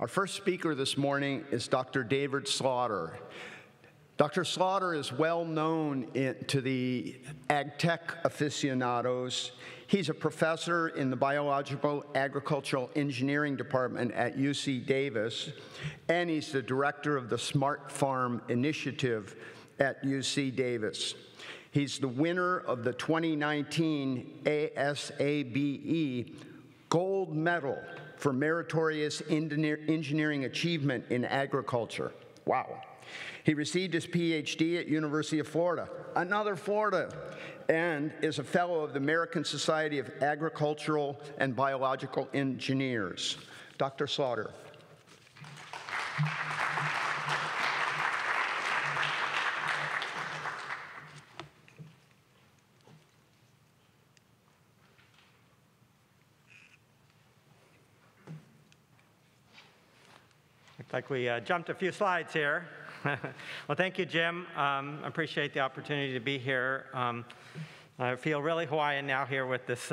Our first speaker this morning is Dr. David Slaughter. Dr. Slaughter is well known to the AgTech aficionados. He's a professor in the Biological Agricultural Engineering Department at UC Davis, and he's the director of the Smart Farm Initiative at UC Davis. He's the winner of the 2019 ASABE Gold Medal for Meritorious Engineering Achievement in Agriculture. Wow. He received his PhD at University of Florida, another Florida, and is a fellow of the American Society of Agricultural and Biological Engineers. Dr. Slaughter. Looks like we jumped a few slides here. Well, thank you, Jim. I appreciate the opportunity to be here. I feel really Hawaiian now here with this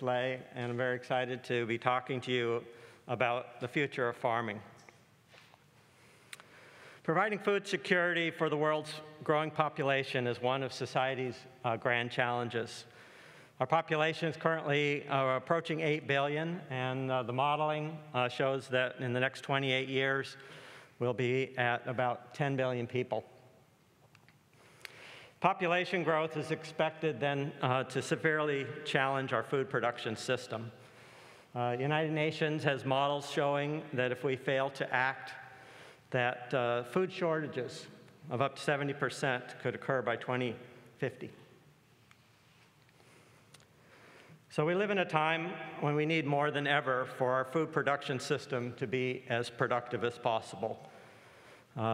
lei, and I'm very excited to be talking to you about the future of farming. Providing food security for the world's growing population is one of society's grand challenges. Our population is currently approaching 8 billion, and the modeling shows that in the next 28 years, we'll be at about 10 billion people. Population growth is expected then to severely challenge our food production system. United Nations has models showing that if we fail to act, that food shortages of up to 70% could occur by 2050. So we live in a time when we need more than ever for our food production system to be as productive as possible.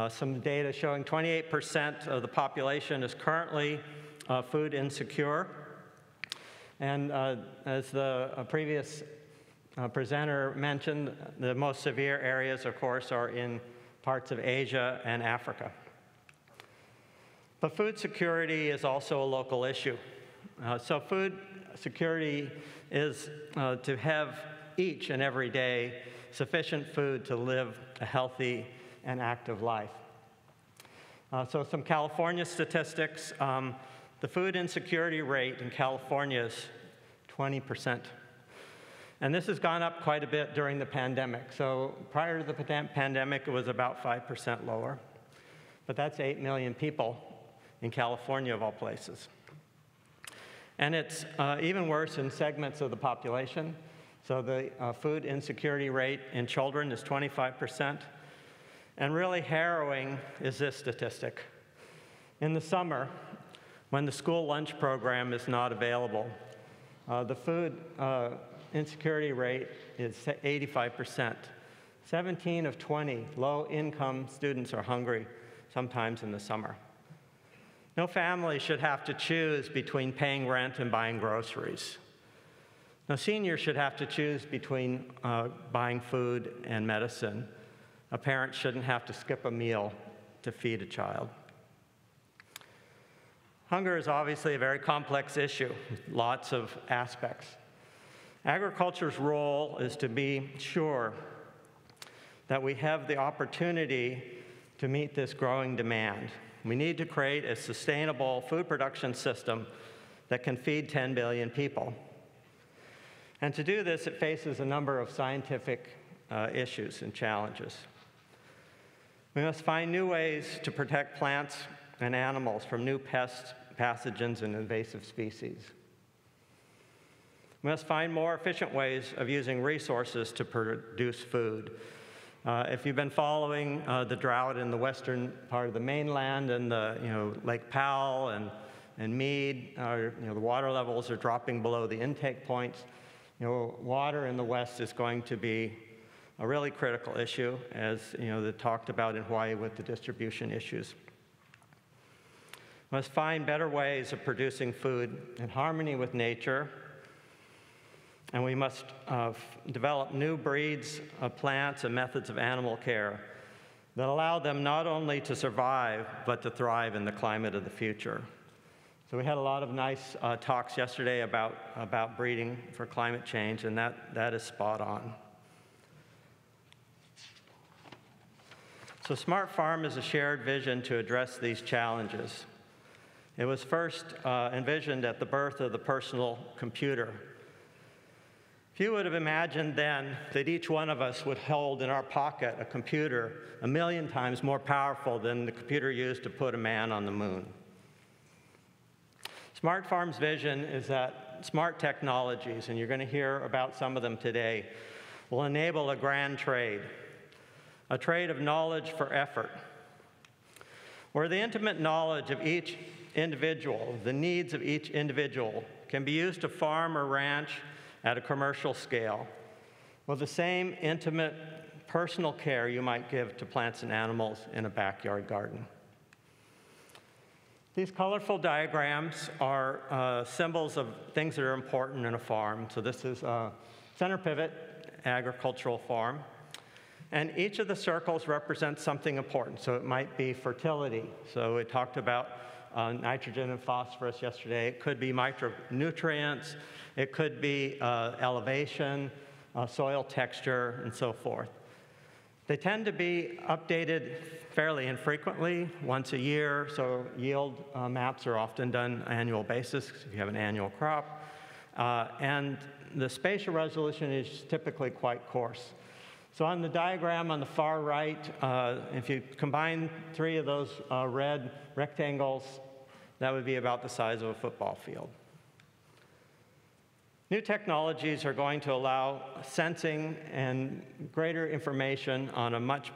Some data showing 28% of the population is currently food insecure. And as the previous presenter mentioned, the most severe areas, of course, are in parts of Asia and Africa. But food security is also a local issue. So food security is to have each and every day sufficient food to live a healthy and active life. So some California statistics, the food insecurity rate in California is 20%. And this has gone up quite a bit during the pandemic. So prior to the pandemic, it was about 5% lower. But that's 8 million people in California, of all places. And it's even worse in segments of the population. So the food insecurity rate in children is 25%. And really harrowing is this statistic. In the summer, when the school lunch program is not available, the food insecurity rate is 85%. 17 of 20 low-income students are hungry sometimes in the summer. No family should have to choose between paying rent and buying groceries. No senior should have to choose between buying food and medicine. A parent shouldn't have to skip a meal to feed a child. Hunger is obviously a very complex issue, lots of aspects. Agriculture's role is to be sure that we have the opportunity to meet this growing demand. We need to create a sustainable food production system that can feed 10 billion people. And to do this, it faces a number of scientific issues and challenges. We must find new ways to protect plants and animals from new pests, pathogens, and invasive species. We must find more efficient ways of using resources to produce food. If you've been following the drought in the western part of the mainland and the Lake Powell and Mead, the water levels are dropping below the intake points. Water in the west is going to be a really critical issue, as they talked about in Hawaii with the distribution issues. We must find better ways of producing food in harmony with nature. And we must develop new breeds of plants and methods of animal care that allow them not only to survive, but to thrive in the climate of the future. So we had a lot of nice talks yesterday about breeding for climate change, and that is spot on. So Smart Farm is a shared vision to address these challenges. It was first envisioned at the birth of the personal computer. Few would have imagined then that each one of us would hold in our pocket a computer 1,000,000 times more powerful than the computer used to put a man on the moon. Smart Farm's vision is that smart technologies, and you're going to hear about some of them today, will enable a grand trade, a trade of knowledge for effort, where the intimate knowledge of each individual, the needs of each individual, can be used to farm or ranch at a commercial scale, with the same intimate personal care you might give to plants and animals in a backyard garden. These colorful diagrams are symbols of things that are important in a farm. So this is a center pivot agricultural farm. And each of the circles represents something important. So it might be fertility. So we talked about nitrogen and phosphorus yesterday. It could be micronutrients. It could be elevation, soil texture, and so forth. They tend to be updated fairly infrequently, once a year, so yield maps are often done on an annual basis if you have an annual crop. And the spatial resolution is typically quite coarse. So on the diagram on the far right, if you combine 3 of those red rectangles, that would be about the size of a football field. New technologies are going to allow sensing and greater information on a much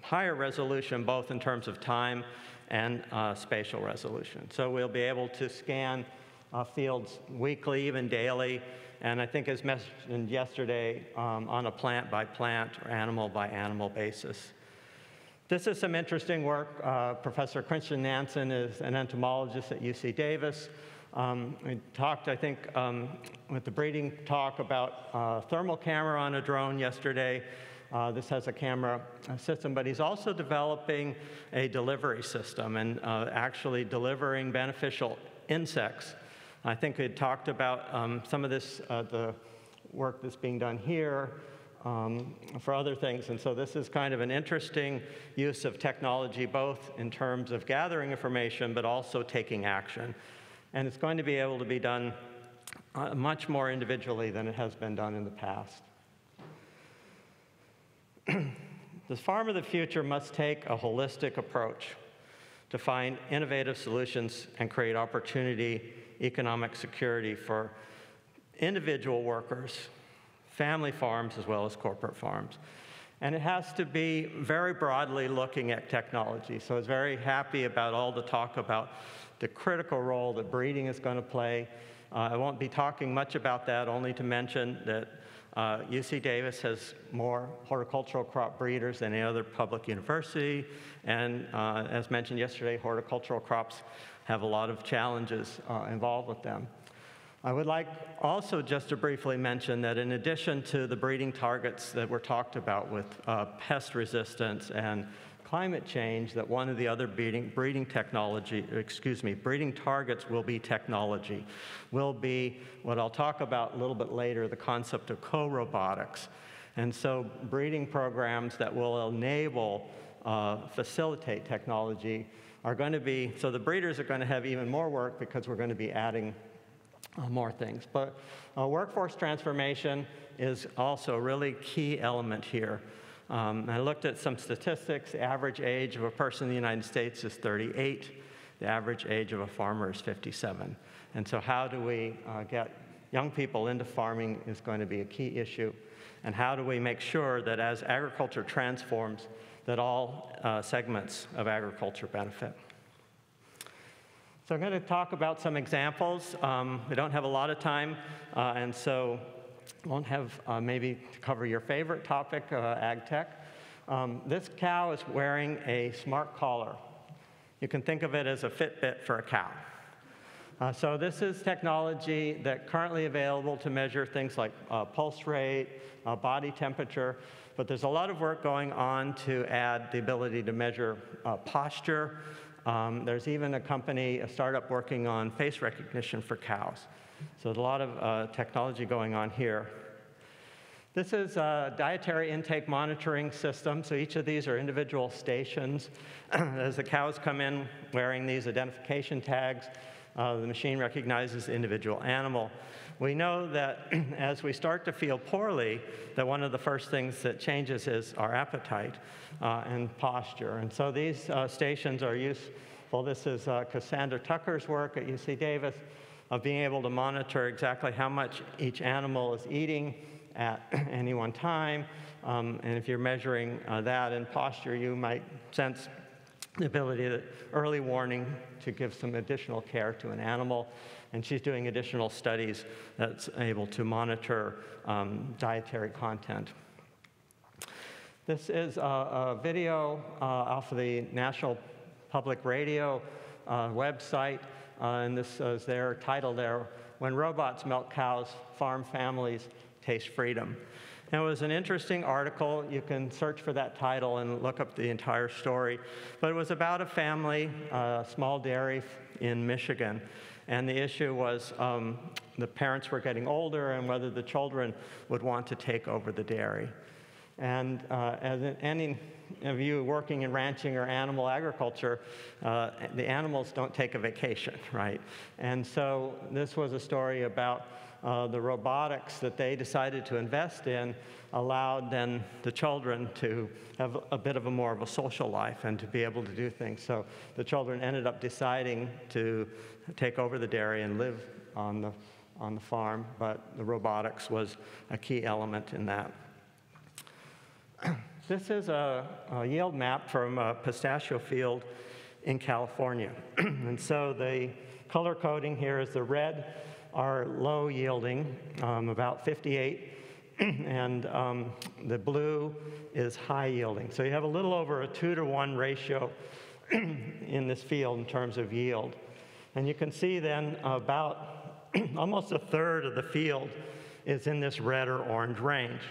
higher resolution, both in terms of time and spatial resolution. So we'll be able to scan fields weekly, even daily, and I think as mentioned yesterday, on a plant-by-plant or animal-by-animal basis. This is some interesting work. Professor Christian Nansen is an entomologist at UC Davis. We talked, I think, with the breeding talk about thermal camera on a drone yesterday. This has a camera system, but he's also developing a delivery system and actually delivering beneficial insects. I think we had talked about some of this, the work that's being done here for other things. And so this is kind of an interesting use of technology, both in terms of gathering information, but also taking action. And it's going to be able to be done much more individually than it has been done in the past. The farm of the future must take a holistic approach to find innovative solutions and create opportunity, economic security for individual workers, family farms, as well as corporate farms. And it has to be very broadly looking at technology. So I was very happy about all the talk about the critical role that breeding is going to play. I won't be talking much about that, only to mention that UC Davis has more horticultural crop breeders than any other public university. And as mentioned yesterday, horticultural crops have a lot of challenges involved with them. I would like also just to briefly mention that in addition to the breeding targets that were talked about with pest resistance and climate change, that one of the other breeding targets will be technology, will be what I'll talk about a little bit later, the concept of co-robotics. And so breeding programs that will enable, facilitate technology are going to be, so the breeders are going to have even more work because we're going to be adding more things. But workforce transformation is also a really key element here. I looked at some statistics. The average age of a person in the United States is 38. The average age of a farmer is 57. And so how do we get young people into farming is going to be a key issue. And how do we make sure that as agriculture transforms, that all segments of agriculture benefit? So I'm going to talk about some examples. We don't have a lot of time, and so won't have maybe to cover your favorite topic, ag tech. This cow is wearing a smart collar. You can think of it as a Fitbit for a cow. So this is technology that currently available to measure things like pulse rate, body temperature, but there's a lot of work going on to add the ability to measure posture. There's even a company, a startup working on face recognition for cows. So there's a lot of technology going on here. This is a dietary intake monitoring system. So each of these are individual stations. As the cows come in wearing these identification tags, the machine recognizes the individual animal. We know that as we start to feel poorly, that one of the first things that changes is our appetite and posture. And so these stations are useful. This is Cassandra Tucker's work at UC Davis of being able to monitor exactly how much each animal is eating at any one time. And if you're measuring that in posture, you might sense the ability, that early warning to give some additional care to an animal. And she's doing additional studies that's able to monitor dietary content. This is a video off of the National Public Radio website, and this is their title there, "When Robots Milk Cows, Farm Families Taste Freedom." And it was an interesting article. You can search for that title and look up the entire story. But it was about a family, a small dairy in Michigan. And the issue was the parents were getting older and whether the children would want to take over the dairy. And as any of you working in ranching or animal agriculture, the animals don't take a vacation, right? And so this was a story about the robotics that they decided to invest in allowed then the children to have a bit of a more of a social life and to be able to do things. So the children ended up deciding to take over the dairy and live on the farm, but the robotics was a key element in that. This is a yield map from a pistachio field in California. And so the color coding here is the red are low yielding, about 58, and the blue is high yielding. So you have a little over a 2-to-1 ratio in this field in terms of yield. And you can see then about almost a third of the field is in this red or orange range.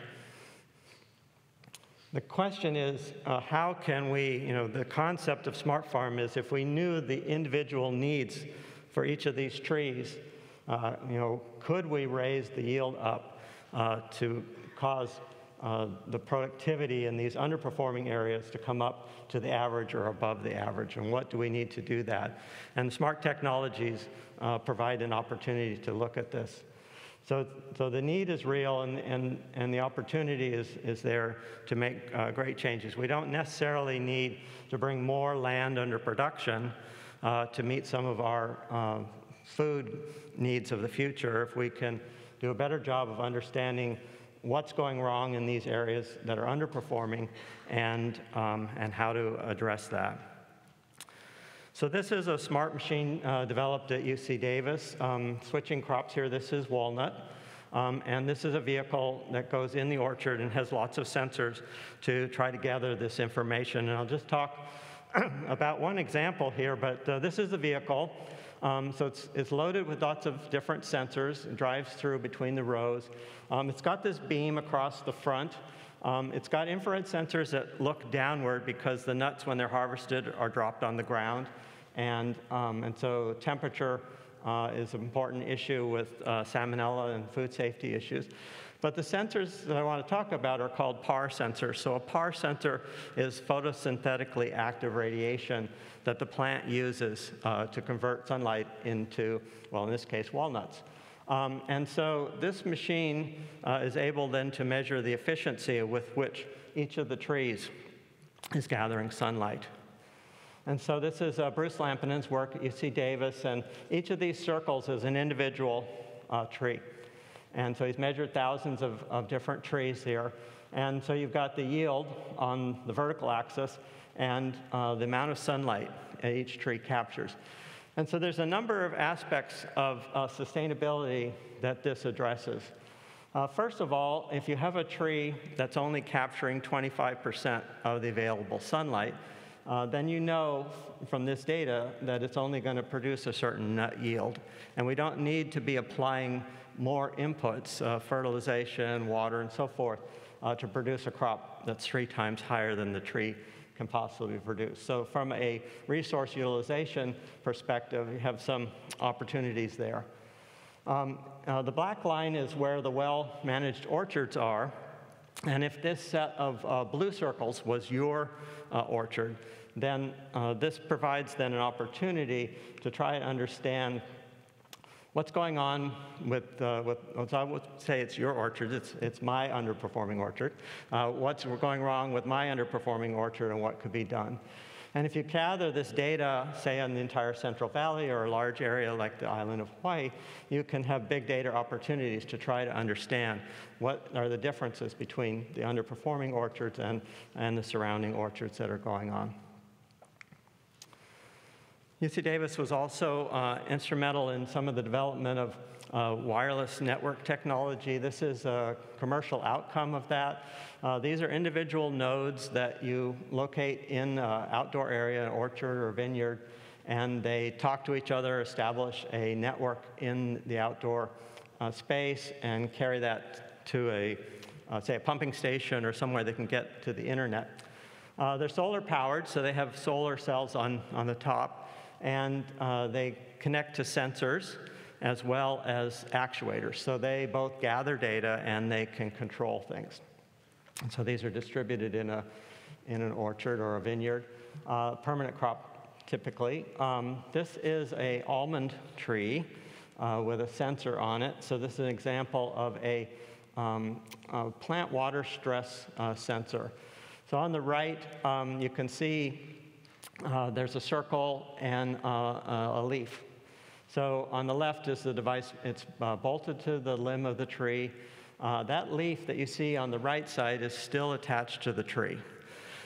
The question is, how can we, the concept of smart farm is if we knew the individual needs for each of these trees, could we raise the yield up to cause the productivity in these underperforming areas to come up to the average or above the average? And what do we need to do that? And smart technologies provide an opportunity to look at this. So the need is real, and the opportunity is there to make great changes. We don't necessarily need to bring more land under production to meet some of our food needs of the future if we can do a better job of understanding what's going wrong in these areas that are underperforming and how to address that. So this is a smart machine developed at UC Davis. Switching crops here, this is walnut. And this is a vehicle that goes in the orchard and has lots of sensors to try to gather this information. And I'll just talk about one example here, but this is the vehicle. So it's loaded with lots of different sensors. It drives through between the rows. It's got this beam across the front. It's got infrared sensors that look downward because the nuts, when they're harvested, are dropped on the ground. And so temperature is an important issue with salmonella and food safety issues. But the sensors that I want to talk about are called PAR sensors. So a PAR sensor is photosynthetically active radiation that the plant uses to convert sunlight into, well, in this case, walnuts. And so this machine is able then to measure the efficiency with which each of the trees is gathering sunlight. And so this is Bruce Lampinen's work at UC Davis, and each of these circles is an individual tree. And so he's measured thousands of different trees here. And so you've got the yield on the vertical axis and the amount of sunlight each tree captures. And so there's a number of aspects of sustainability that this addresses. First of all, if you have a tree that's only capturing 25% of the available sunlight, then you know from this data that it's only going to produce a certain nut yield. And we don't need to be applying more inputs, fertilization, water, and so forth, to produce a crop that's 3 times higher than the tree can possibly produce. So from a resource utilization perspective, you have some opportunities there. The black line is where the well-managed orchards are, And if this set of blue circles was your orchard, then this provides then an opportunity to try and understand what's going on with so I would say it's your orchard, it's my underperforming orchard. What's going wrong with my underperforming orchard and what could be done? And if you gather this data, say on the entire Central Valley or a large area like the island of Hawaii, you can have big data opportunities to try to understand what are the differences between the underperforming orchards and the surrounding orchards that are going on. UC Davis was also instrumental in some of the development of wireless network technology. This is a commercial outcome of that. These are individual nodes that you locate in an outdoor area, an orchard or vineyard, and they talk to each other, establish a network in the outdoor space, and carry that to say a pumping station or somewhere they can get to the internet. They're solar powered, so they have solar cells on the top, and they connect to sensors as well as actuators. So they both gather data and they can control things. And so these are distributed in an orchard or a vineyard, permanent crop typically. This is an almond tree with a sensor on it. So this is an example of a plant water stress sensor. So on the right, you can see there's a circle and a leaf. So on the left is the device. It's bolted to the limb of the tree. That leaf that you see on the right side is still attached to the tree.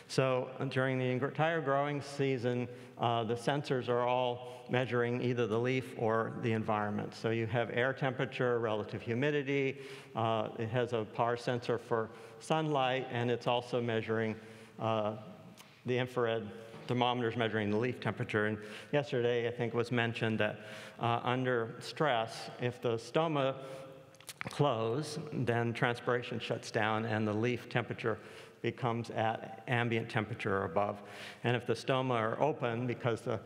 So during the entire growing season, the sensors are all measuring either the leaf or the environment. So you have air temperature, relative humidity. It has a power sensor for sunlight, and it's also measuring the infrared thermometers measuring the leaf temperature. And yesterday, I think it was mentioned that under stress, if the stoma close, then transpiration shuts down and the leaf temperature becomes at ambient temperature or above. And if the stoma are open because the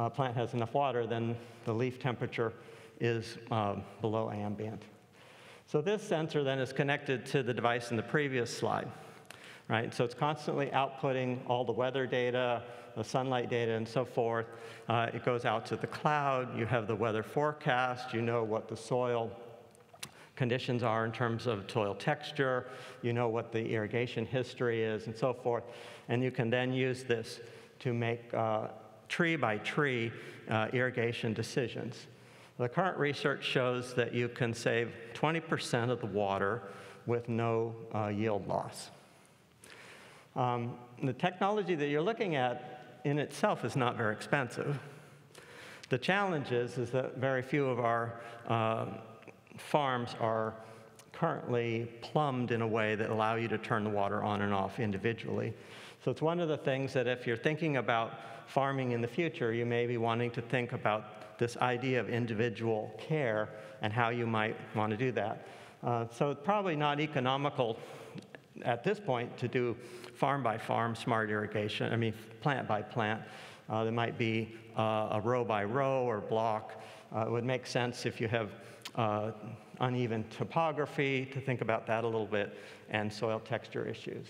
plant has enough water, then the leaf temperature is below ambient. So this sensor then is connected to the device in the previous slide. Right? So it's constantly outputting all the weather data, the sunlight data, and so forth. It goes out to the cloud. You have the weather forecast. You know what the soil conditions are in terms of soil texture. You know what the irrigation history is, and so forth. And you can then use this to make tree by tree irrigation decisions. The current research shows that you can save 20% of the water with no yield loss. The technology that you're looking at in itself is not very expensive. The challenge is that very few of our farms are currently plumbed in a way that allow you to turn the water on and off individually. So it's one of the things that if you're thinking about farming in the future, you may be wanting to think about this idea of individual care and how you might want to do that. So it's probably not economical at this point to do farm by farm smart irrigation, plant by plant. There might be a row by row or block. It would make sense if you have uneven topography to think about that a little bit, and soil texture issues.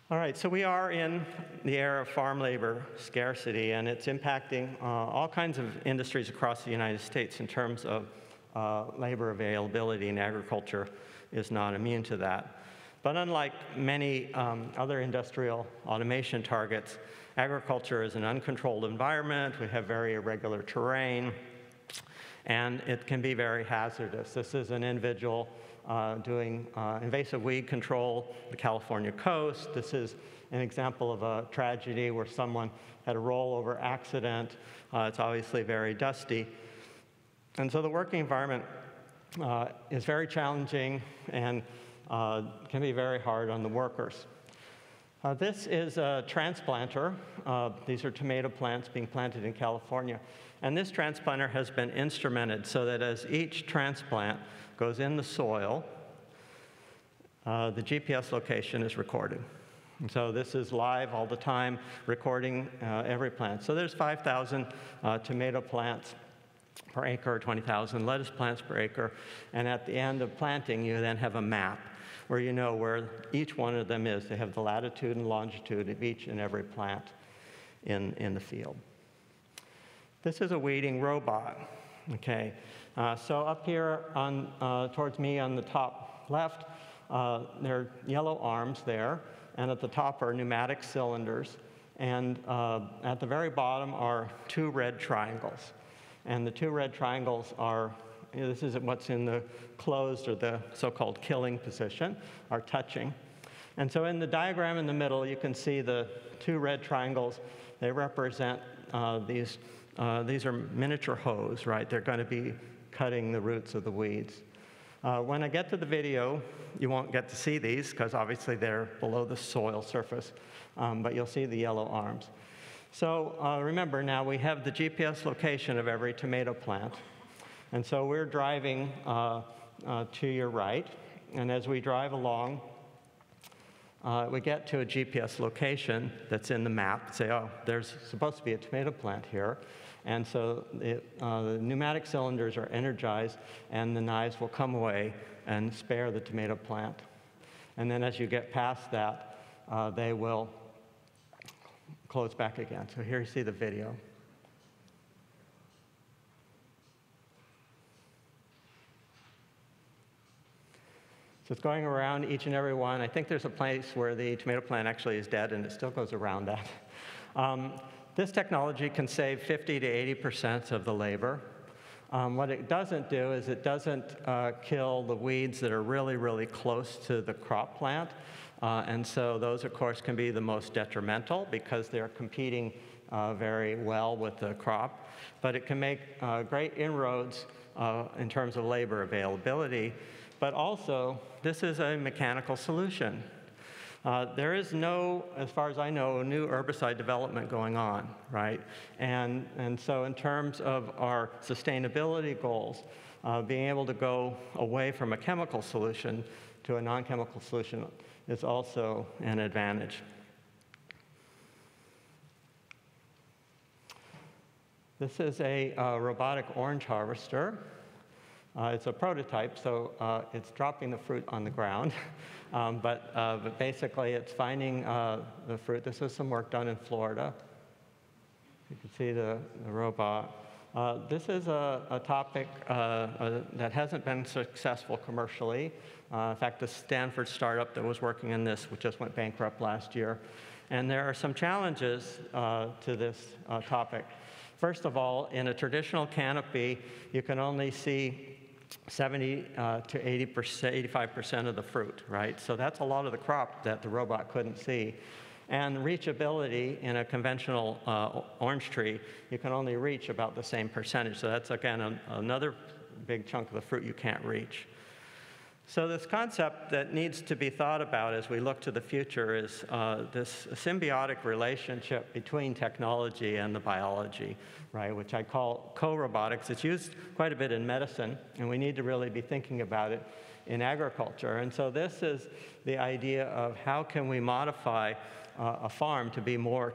All right, so we are in the era of farm labor scarcity, and it's impacting all kinds of industries across the United States in terms of labor availability, and agriculture is not immune to that. But unlike many other industrial automation targets, agriculture is an uncontrolled environment. We have very irregular terrain, and it can be very hazardous. This is an individual doing invasive weed control, the California coast. This is an example of a tragedy where someone had a rollover accident. It's obviously very dusty. And so the working environment is very challenging and can be very hard on the workers. This is a transplanter. These are tomato plants being planted in California. And this transplanter has been instrumented so that as each transplant goes in the soil, the GPS location is recorded. And so this is live all the time, recording every plant. So there's 5,000 tomato plants per acre, or 20,000 lettuce plants per acre. And at the end of planting, you then have a map where you know where each one of them is. They have the latitude and longitude of each and every plant in the field. This is a weeding robot, okay? So up here towards me on the top left, there are yellow arms there, and at the top are pneumatic cylinders, and at the very bottom are 2 red triangles. And the 2 red triangles are, this is what's in the closed or the so-called killing position, are touching. And so in the diagram in the middle, you can see the 2 red triangles. They represent these are miniature hoes, right? They're going to be cutting the roots of the weeds. When I get to the video, you won't get to see these because obviously they're below the soil surface, but you'll see the yellow arms. So remember now we have the GPS location of every tomato plant. And so we're driving to your right, and as we drive along, we get to a GPS location that's in the map. Say, oh, there's supposed to be a tomato plant here. And so the pneumatic cylinders are energized, and the knives will come away and spare the tomato plant. And then as you get past that, they will close back again. So here you see the video. So it's going around each and every one. I think there's a place where the tomato plant actually is dead, and it still goes around that. This technology can save 50 to 80% of the labor. What it doesn't do is it doesn't kill the weeds that are really, really close to the crop plant. And so those, of course, can be the most detrimental because they're competing very well with the crop. But it can make great inroads in terms of labor availability. But also, this is a mechanical solution. There is no, as far as I know, new herbicide development going on, right? And so in terms of our sustainability goals, being able to go away from a chemical solution to a non-chemical solution is also an advantage. This is a robotic orange harvester. It's a prototype, so it's dropping the fruit on the ground. But basically, it's finding the fruit. This is some work done in Florida. You can see the robot. This is a topic that hasn't been successful commercially. In fact, the Stanford startup that was working in this just went bankrupt last year. And there are some challenges to this topic. First of all, in a traditional canopy, you can only see 70 to 80%, 85% of the fruit, right? So that's a lot of the crop that the robot couldn't see. And reachability in a conventional orange tree, you can only reach about the same percentage. So that's, again, another big chunk of the fruit you can't reach. So this concept that needs to be thought about as we look to the future is this symbiotic relationship between technology and the biology, right, which I call co-robotics. It's used quite a bit in medicine, and we need to really be thinking about it in agriculture. And so this is the idea of how can we modify a farm to be more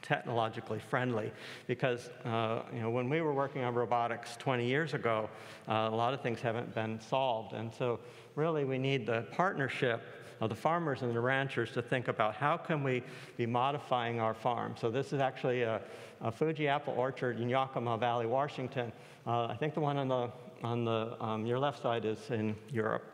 technologically friendly, because when we were working on robotics 20 years ago, a lot of things haven't been solved, and so really we need the partnership of the farmers and the ranchers to think about how can we be modifying our farm. So this is actually a Fuji apple orchard in Yakima Valley, Washington. I think the one on your left side is in Europe.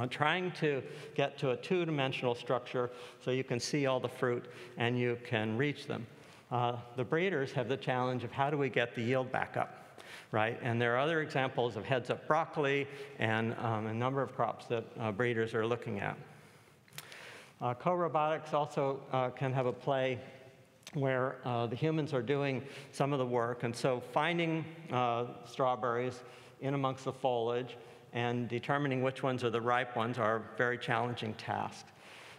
Trying to get to a two-dimensional structure so you can see all the fruit and you can reach them. The breeders have the challenge of how do we get the yield back up, right? And there are other examples of heads-up broccoli and a number of crops that breeders are looking at. Co-robotics also can have a play where the humans are doing some of the work, and so finding strawberries in amongst the foliage and determining which ones are the ripe ones are a very challenging task.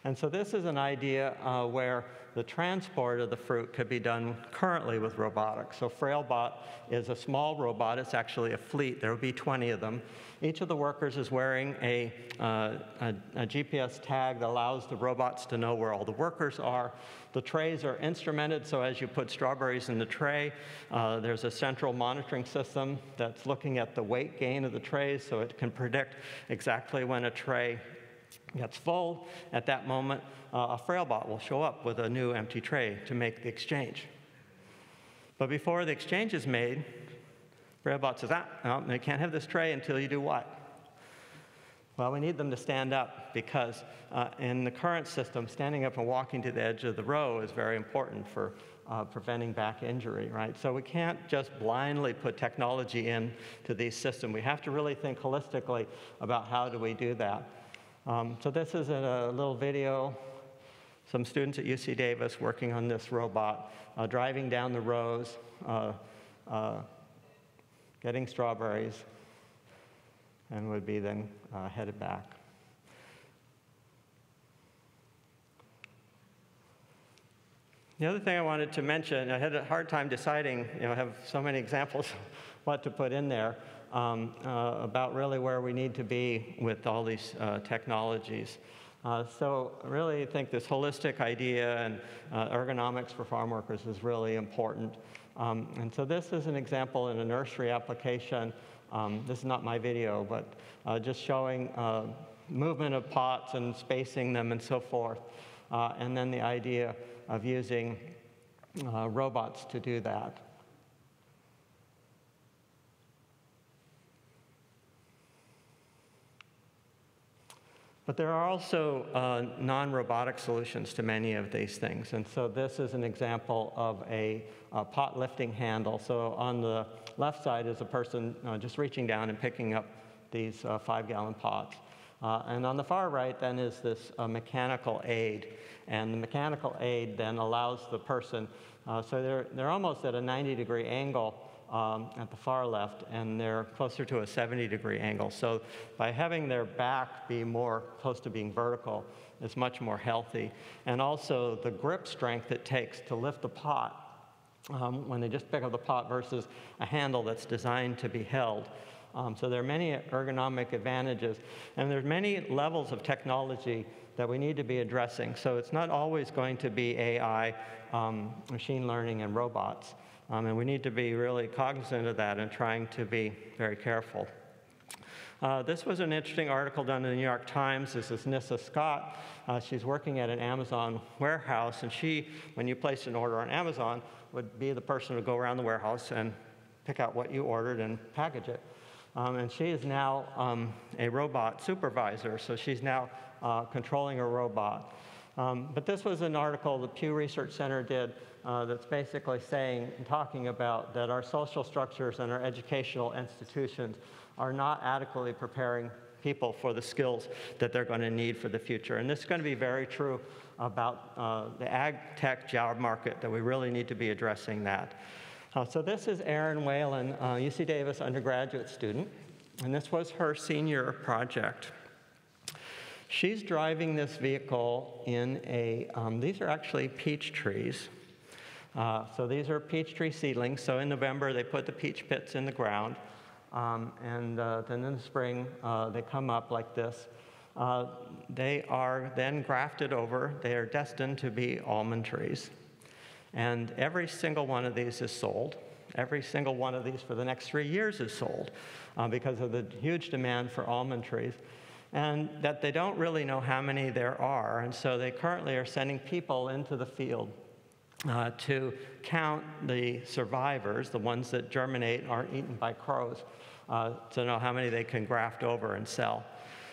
And so this is an idea where the transport of the fruit could be done currently with robotics. So FrailBot is a small robot. It's actually a fleet. There will be 20 of them. Each of the workers is wearing a GPS tag that allows the robots to know where all the workers are. The trays are instrumented, so as you put strawberries in the tray, there's a central monitoring system that's looking at the weight gain of the trays, so it can predict exactly when a tray gets full. At that moment, a FrailBot will show up with a new empty tray to make the exchange. But before the exchange is made, FrailBot says, no, they can't have this tray until you do what? Well, we need them to stand up because in the current system, standing up and walking to the edge of the row is very important for preventing back injury, right? So we can't just blindly put technology into these systems. We have to really think holistically about how do we do that. So this is a little video, some students at UC Davis working on this robot, driving down the rows, getting strawberries, and would be then headed back. The other thing I wanted to mention, I had a hard time deciding, I have so many examples what to put in there, about really where we need to be with all these technologies. So I really think this holistic idea and ergonomics for farm workers is really important. And so this is an example in a nursery application. This is not my video, but just showing movement of pots and spacing them and so forth. And then the idea of using robots to do that. But there are also non-robotic solutions to many of these things. And so this is an example of a pot lifting handle. So on the left side is a person just reaching down and picking up these 5-gallon pots. And on the far right then is this mechanical aid. And the mechanical aid then allows the person, so they're almost at a 90-degree angle at the far left, and they're closer to a 70-degree angle. So by having their back be more close to being vertical, it's much more healthy. And also the grip strength it takes to lift the pot when they just pick up the pot versus a handle that's designed to be held. So there are many ergonomic advantages, and there's many levels of technology that we need to be addressing. So it's not always going to be AI, machine learning, and robots. And we need to be really cognizant of that and trying to be very careful. This was an interesting article done in the New York Times. This is Nissa Scott. She's working at an Amazon warehouse, and she, when you place an order on Amazon, would be the person who would go around the warehouse and pick out what you ordered and package it. And she is now a robot supervisor, so she's now controlling a robot. But this was an article the Pew Research Center did that's basically saying, talking about that our social structures and our educational institutions are not adequately preparing people for the skills that they're going to need for the future. And this is going to be very true about the ag tech job market, that we really need to be addressing that. So this is Erin Whalen, UC Davis undergraduate student, and this was her senior project. She's driving this vehicle in a, these are actually peach trees. So these are peach tree seedlings. So in November, they put the peach pits in the ground. And then in the spring, they come up like this. They are then grafted over. They are destined to be almond trees. And every single one of these is sold. Every single one of these for the next 3 years is sold because of the huge demand for almond trees. And that they don't really know how many there are. And so they currently are sending people into the field to count the survivors, the ones that germinate and aren't eaten by crows, to know how many they can graft over and sell.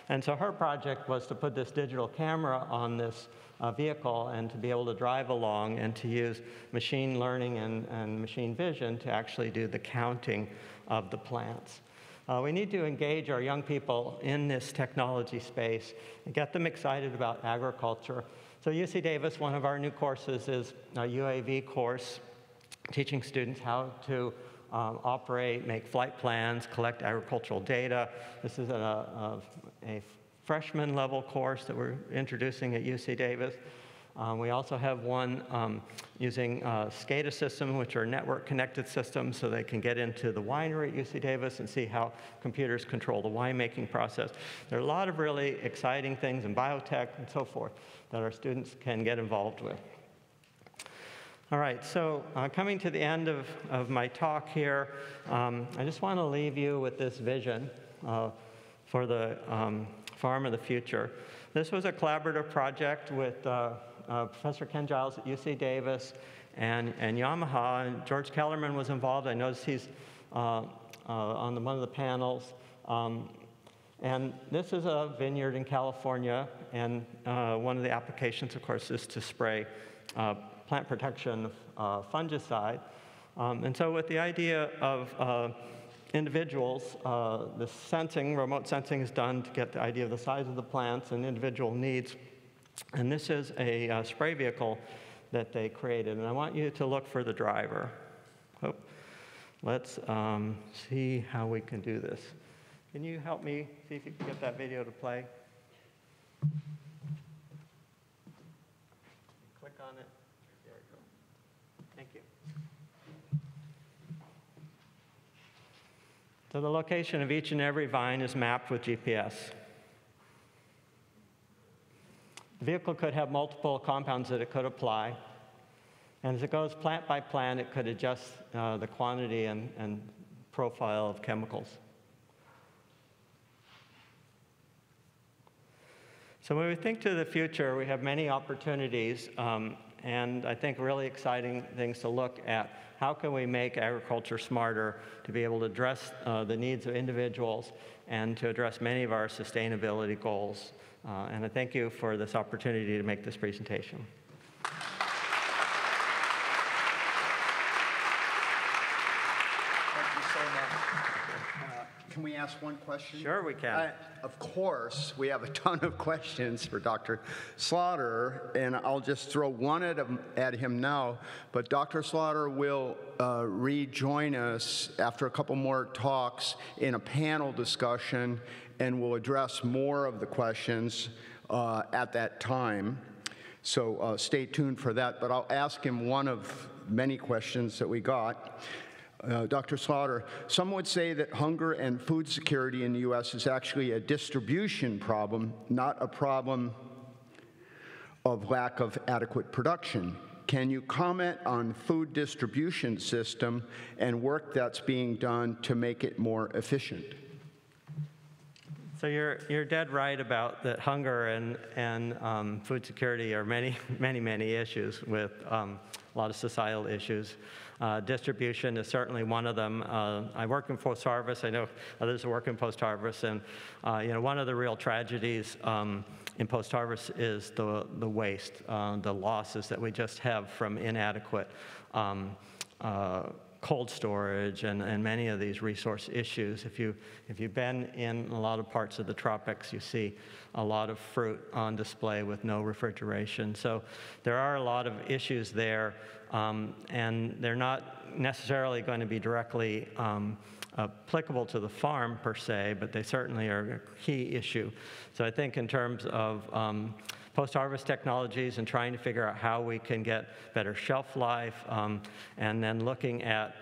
And so her project was to put this digital camera on this vehicle and to be able to drive along and to use machine learning and machine vision to actually do the counting of the plants. We need to engage our young people in this technology space and get them excited about agriculture. So UC Davis, one of our new courses is a UAV course, teaching students how to operate, make flight plans, collect agricultural data. This is a freshman level course that we're introducing at UC Davis. We also have one using SCADA system, which are network connected systems, so they can get into the winery at UC Davis and see how computers control the winemaking process. There are a lot of really exciting things in biotech and so forth that our students can get involved with. All right, so coming to the end of my talk here, I just want to leave you with this vision for the farm of the future. This was a collaborative project with Professor Ken Giles at UC Davis and Yamaha, and George Kellerman was involved. I noticed he's on one of the panels. And this is a vineyard in California, and one of the applications, of course, is to spray plant protection fungicide. And so with the idea of individuals, the sensing, remote sensing is done to get the idea of the size of the plants and individual needs. And this is a spray vehicle that they created. And I want you to look for the driver. Oh, let's see how we can do this. Can you help me see if you can get that video to play? Click on it. There we go. Thank you. So the location of each and every vine is mapped with GPS. The vehicle could have multiple compounds that it could apply. And as it goes plant by plant, it could adjust the quantity and profile of chemicals. So when we think to the future, we have many opportunities, and I think really exciting things to look at. How can we make agriculture smarter to be able to address the needs of individuals and to address many of our sustainability goals? And I thank you for this opportunity to make this presentation. Can we ask one question? Sure, we can. Of course, we have a ton of questions for Dr. Slaughter, and I'll just throw one at him now. But Dr. Slaughter will rejoin us after a couple more talks in a panel discussion, and will address more of the questions at that time. So stay tuned for that. But I'll ask him one of many questions that we got. Dr. Slaughter, some would say that hunger and food security in the U.S. is actually a distribution problem, not a problem of lack of adequate production. Can you comment on food distribution system and work that's being done to make it more efficient? So you're dead right about that. Hunger and food security are many issues with a lot of societal issues. Distribution is certainly one of them. I work in post-harvest. I know others work in post-harvest, and one of the real tragedies in post-harvest is the waste, the losses that we just have from inadequate cold storage and many of these resource issues. If you've been in a lot of parts of the tropics, you see a lot of fruit on display with no refrigeration. So there are a lot of issues there, and they're not necessarily going to be directly applicable to the farm per se, but they certainly are a key issue. So I think in terms of post-harvest technologies and trying to figure out how we can get better shelf life, and then looking at,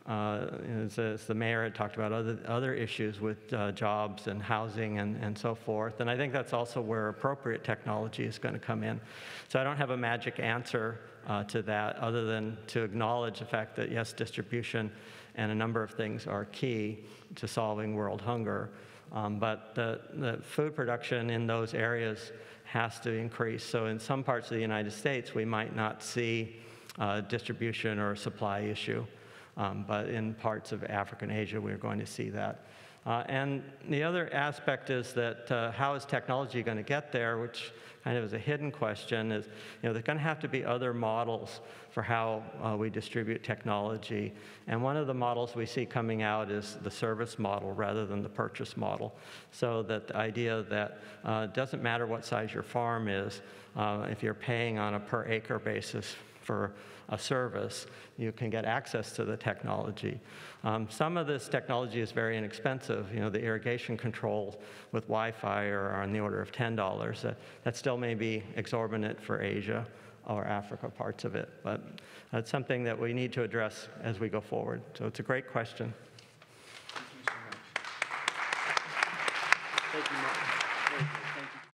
as the mayor had talked about, other issues with jobs and housing and so forth. And I think that's also where appropriate technology is going to come in. So I don't have a magic answer to that other than to acknowledge the fact that, yes, distribution and a number of things are key to solving world hunger. But the food production in those areas has to increase. So in some parts of the United States, we might not see distribution or a supply issue. But in parts of Africa and Asia, we're going to see that. And the other aspect is that how is technology going to get there, which kind of is a hidden question, is there's going to have to be other models for how we distribute technology. And one of the models we see coming out is the service model rather than the purchase model. So that the idea that it doesn't matter what size your farm is, if you're paying on a per acre basis for a service, you can get access to the technology. Some of this technology is very inexpensive. You know, the irrigation controls with Wi-Fi are on the order of $10. That still may be exorbitant for Asia or Africa parts of it, but that's something that we need to address as we go forward. So it's a great question. Thank you so much. Thank you, Mark.